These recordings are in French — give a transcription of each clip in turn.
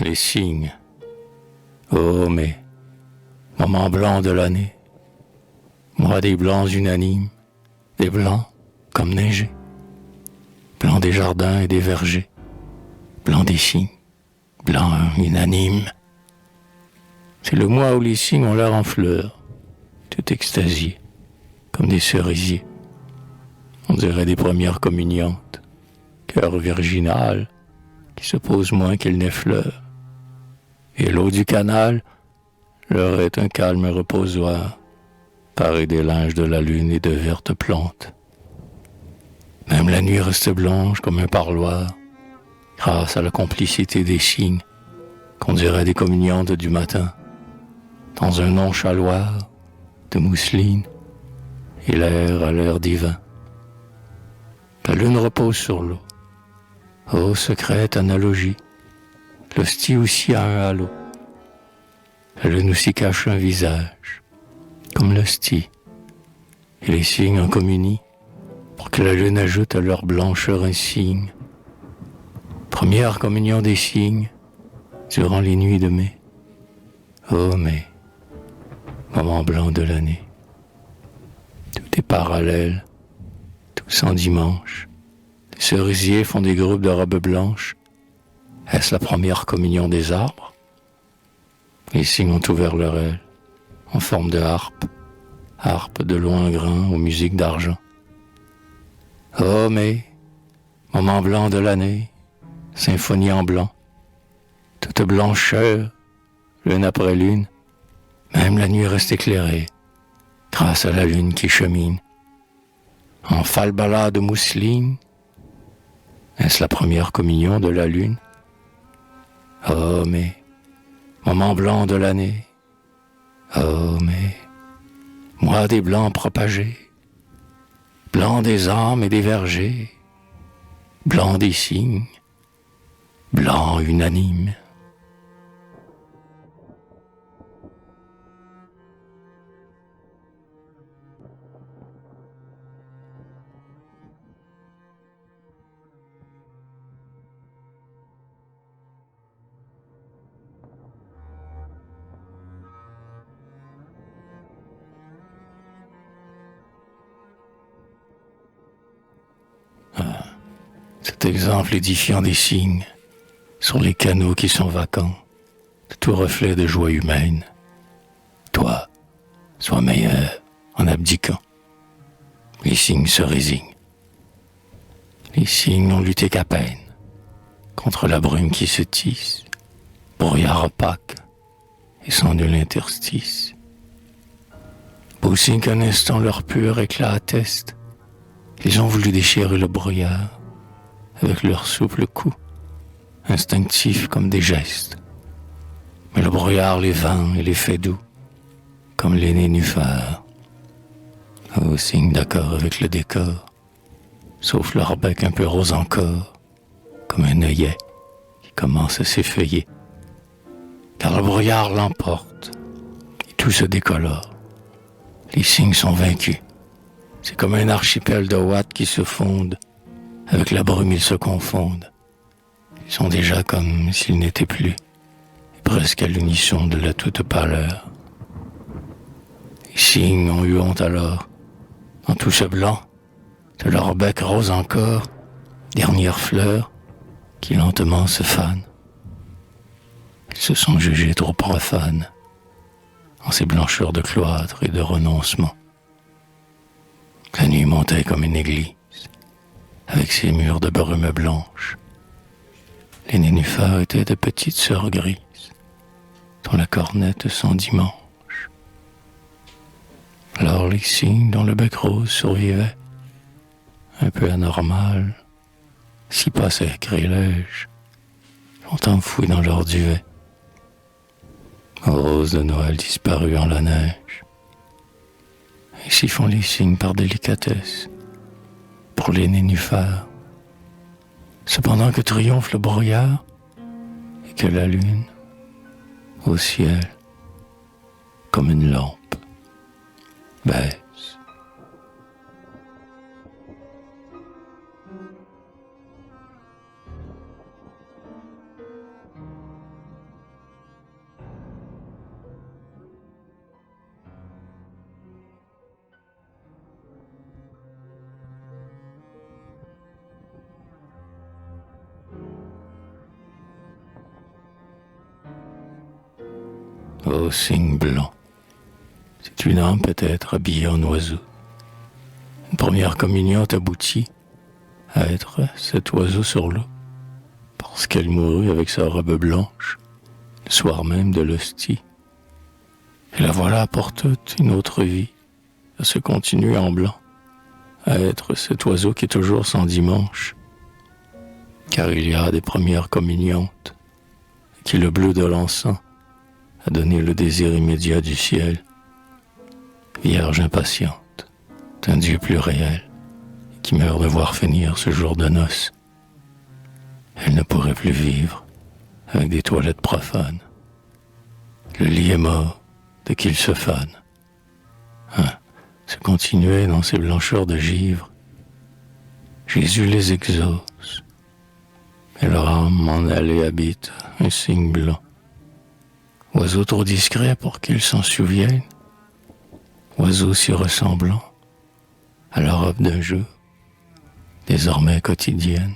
les cygnes. Oh, mais, moment blanc de l'année, moi des blancs unanimes, des blancs comme neigés, blancs des jardins et des vergers, blancs des cygnes, blancs unanimes. C'est le mois où les cygnes ont l'air en fleurs, tout extasiés, comme des cerisiers. On dirait des premières communiantes, cœur virginal, qui se pose moins qu'elles n'effleurent. Et l'eau du canal leur est un calme reposoir, paré des linges de la lune et de vertes plantes. Même la nuit reste blanche comme un parloir, grâce à la complicité des cygnes, qu'on dirait des communiantes du matin, dans un nonchaloir de mousseline, et l'air a l'air divin. La lune repose sur l'eau. Ô secrète analogie, l'hostie aussi a un halo. La lune aussi cache un visage, comme l'hostie, et les cygnes en communient, pour que la lune ajoute à leur blancheur un signe. Première communion des cygnes, durant les nuits de mai. Oh mai, moment blanc de l'année. Tout est parallèle, tout sans dimanche. Les cerisiers font des groupes de robes blanches. Est-ce la première communion des arbres? Les cygnes ont ouvert leur aile, en forme de harpe, harpe de loin grain aux musiques d'argent. Oh mai, moment blanc de l'année, symphonie en blanc, toute blancheur, lune après lune, même la nuit reste éclairée, grâce à la lune qui chemine. En falbala de mousseline, est-ce la première communion de la lune? Oh mais, moment blanc de l'année, oh mais, moi des blancs propagés, blanc des âmes et des vergers, blanc des cygnes, blanc unanime. Cet exemple édifiant des cygnes sur les canaux qui sont vacants, de tout reflet de joie humaine. Toi, sois meilleur en abdiquant. Les cygnes se résignent. Les cygnes n'ont lutté qu'à peine contre la brume qui se tisse, brouillard opaque et sans nul interstice. Aussi qu'un instant leur pur éclat atteste, ils ont voulu déchirer le brouillard avec leur souple cou, instinctif comme des gestes. Mais le brouillard les vainc et les fait doux, comme les nénuphars. Aux signes d'accord avec le décor, sauf leur bec un peu rose encore, comme un œillet qui commence à s'effeuiller. Car le brouillard l'emporte, et tout se décolore. Les cygnes sont vaincus. C'est comme un archipel de ouates qui se fondent. Avec la brume, ils se confondent. Ils sont déjà comme s'ils n'étaient plus, et presque à l'unisson de la toute pâleur. Les cygnes ont eu honte alors, dans tout ce blanc, de leur bec rose encore, dernière fleur, qui lentement se fane. Ils se sont jugés trop profanes, en ces blancheurs de cloître et de renoncement. La nuit montait comme une église, avec ses murs de brume blanche. Les nénuphars étaient de petites sœurs grises, dont la cornette sans dimanche. Alors les cygnes dont le bec rose survivait, un peu anormal, si pas sacrilège, sont enfouis dans leur duvet. Aux roses de Noël disparues en la neige. Ainsi font les cygnes par délicatesse, pour les nénuphars. Cependant que triomphe le brouillard, et que la lune, au ciel, comme une lampe, baisse. ô cygne blanc, c'est une âme peut-être habillée en oiseau. Une première communion t'aboutit à être cet oiseau sur l'eau, parce qu'elle mourut avec sa robe blanche le soir même de l'hostie. Et la voilà pour toute une autre vie, à se continuer en blanc, à être cet oiseau qui est toujours sans dimanche, car il y a des premières communiantes, et qui le bleu de l'encens a donné le désir immédiat du ciel. Vierge impatiente, d'un Dieu plus réel, qui meurt de voir finir ce jour de noces. Elle ne pourrait plus vivre avec des toilettes profanes. Le lit est mort dès qu'il se fane. Se continuer dans ces blancheurs de givre. Jésus les exauce, et leur âme en allée habite un cygne blanc. Oiseau trop discret pour qu'ils s'en souviennent, oiseau si ressemblant à la robe d'un jour, désormais quotidienne.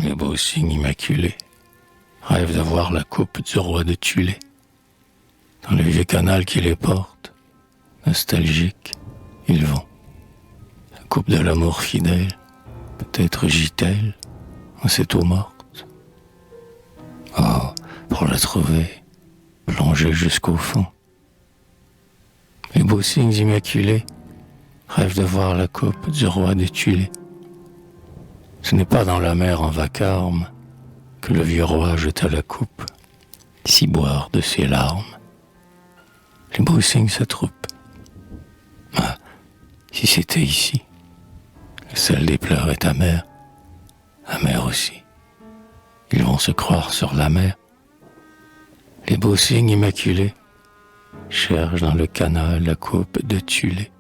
Le beau cygne immaculé rêve de voir la coupe du roi de Tulé dans le vieux canal qui les porte. Nostalgiques, ils vont. La coupe de l'amour fidèle, peut-être gît-elle en cette eau morte. Oh, pour la trouver, plonger jusqu'au fond. Les beaux cygnes immaculés rêvent de voir la coupe du roi de Tulé. Ce n'est pas dans la mer en vacarme que le vieux roi jeta la coupe, si boire de ses larmes. Les beaux cygnes s'attroupent. Ah, si c'était ici, le sel des pleurs est amer, amer aussi. Ils vont se croire sur la mer. Les beaux cygnes immaculés cherchent dans le canal la coupe de Tulé.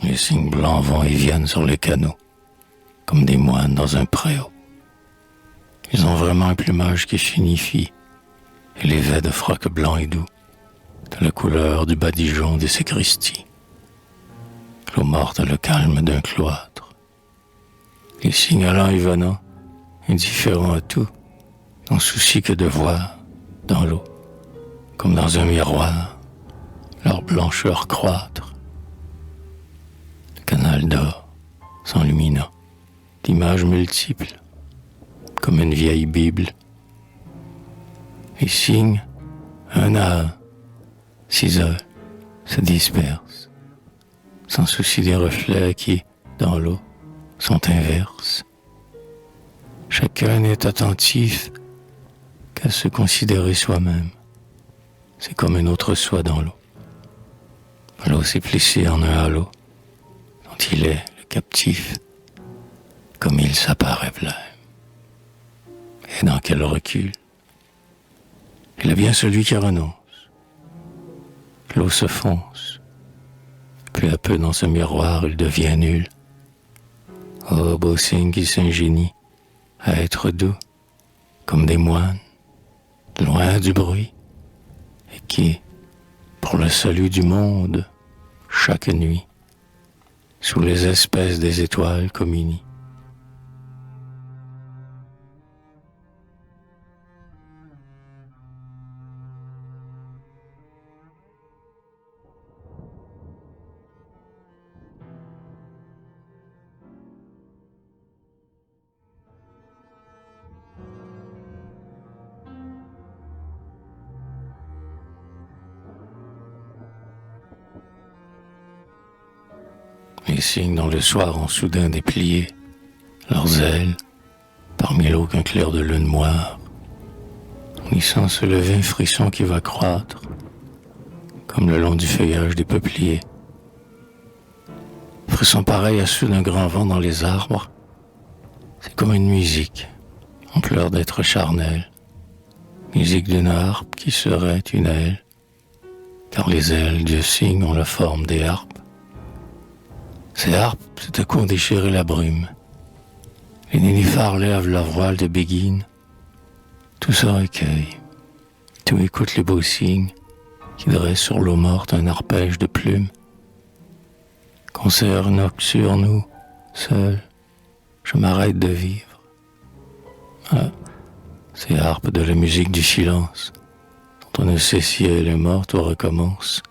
Les cygnes blancs vont et viennent sur les canaux, comme des moines dans un préau. Ils ont vraiment un plumage qui signifie, et les vêtements de froc blanc et doux, de la couleur du badigeon des sacristies. L'eau morte a le calme d'un cloître. Les cygnes allant et venant, indifférents à tout, n'ont souci que de voir, dans l'eau, comme dans un miroir, leur blancheur croître. Le canal d'or, s'enluminant, d'images multiples, comme une vieille Bible. Les cygnes, un à un, 6 heures, se dispersent, sans souci des reflets qui, dans l'eau, sont inverses. Chacun n'est attentif qu'à se considérer soi-même. C'est comme un autre soi dans l'eau. L'eau s'est plissée en un halo, dont il est le captif, comme il s'apparaît blême. Et dans quel recul? Il est bien celui qui renonce. L'eau se fonce. Peu à peu dans ce miroir, il devient nul. Oh, beau cygne qui s'ingénie à être doux, comme des moines, loin du bruit, et qui, pour le salut du monde, chaque nuit, sous les espèces des étoiles communient. Les cygnes dans le soir ont soudain déplié leurs ailes parmi l'eau qu'un clair de lune moire. On y sent se lever un frisson qui va croître, comme le long du feuillage des peupliers. Frisson pareil à ceux d'un grand vent dans les arbres. C'est comme une musique, en pleurs d'être charnel. Musique d'une harpe qui serait une aile, car les ailes, Dieu signe, ont la forme des harpes. Ces harpes, c'est à coup ont déchiré la brume. Les nénuphars lèvent leur voile de béguine. Tout se recueille, tout écoute les beaux signes qui dressent sur l'eau morte un arpège de plumes. Concert nocturne où, seul, je m'arrête de vivre. Ah, ces harpes de la musique du silence, dont on ne sait si elle est morte ou recommence.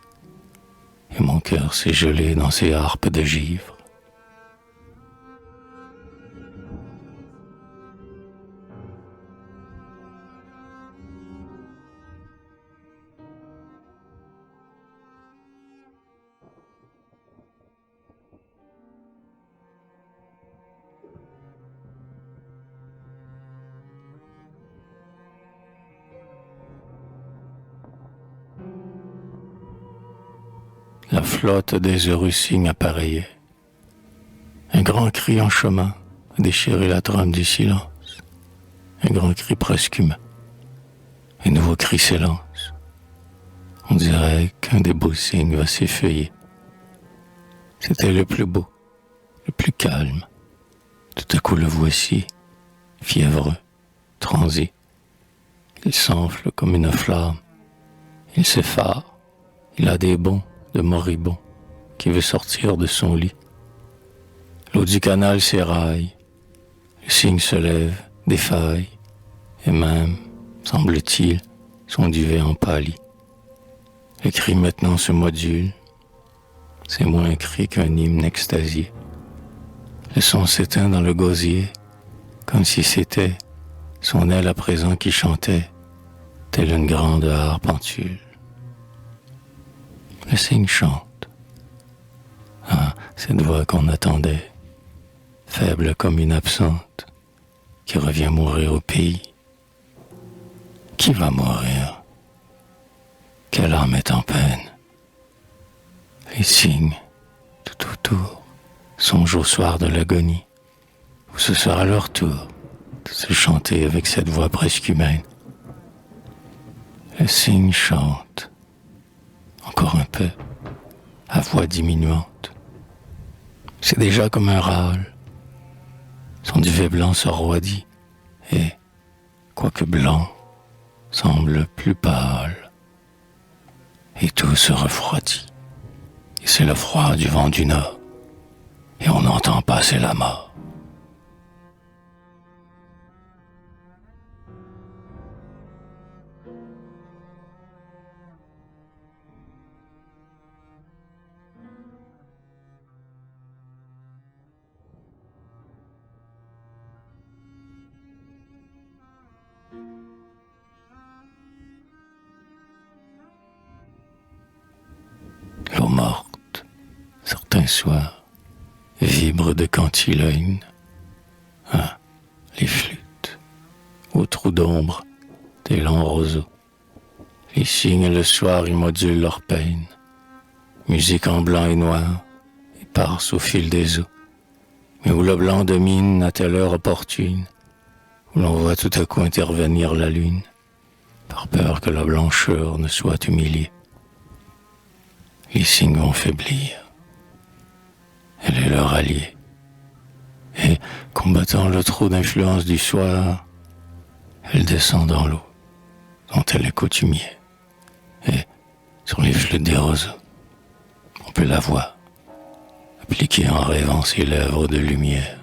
Et mon cœur s'est gelé dans ces harpes de givre. La flotte des heureux cygnes appareillait. Un grand cri en chemin a déchiré la trame du silence. Un grand cri presque humain. Un nouveau cri s'élance. On dirait qu'un des beaux cygnes va s'effeuiller. C'était le plus beau, le plus calme. Tout à coup le voici, fiévreux, transi. Il s'enfle comme une flamme. Il s'effare. Il a des bonds de moribond qui veut sortir de son lit. L'eau du canal s'éraille, le cygne se lève, défaille, et même, semble-t-il, son duvet en pâlit. Le cri maintenant se module, c'est moins un cri qu'un hymne extasié. Le son s'éteint dans le gosier, comme si c'était son aile à présent qui chantait, telle une grande harpe en tulle. Le cygne chante. Ah, cette voix qu'on attendait, faible comme une absente, qui revient mourir au pays. Qui va mourir? Quelle âme est en peine? Les cygnes, tout autour, songent au soir de l'agonie, où ce sera leur tour de se chanter avec cette voix presque humaine. Le cygne chante. Encore un peu, à voix diminuante. C'est déjà comme un râle. Son duvet blanc se roidit et, quoique blanc, semble plus pâle. Et tout se refroidit. Et c'est le froid du vent du nord. Et on entend passer la mort. L'eau morte, certains soirs, vibre de cantilène. Ah, les flûtes, aux trous d'ombre, des longs roseaux. Les cygnes le soir y modulent leur peine. Musique en blanc et noir, éparse au fil des eaux. Mais où le blanc domine à telle heure opportune, où l'on voit tout à coup intervenir la lune, par peur que la blancheur ne soit humiliée. Les cygnes vont faiblir. Elle est leur allié. Et, combattant le trop d'influence du soir, elle descend dans l'eau, dont elle est coutumière. Et, sur les flûtes des roseaux, on peut la voir, appliquer en rêvant ses lèvres de lumière.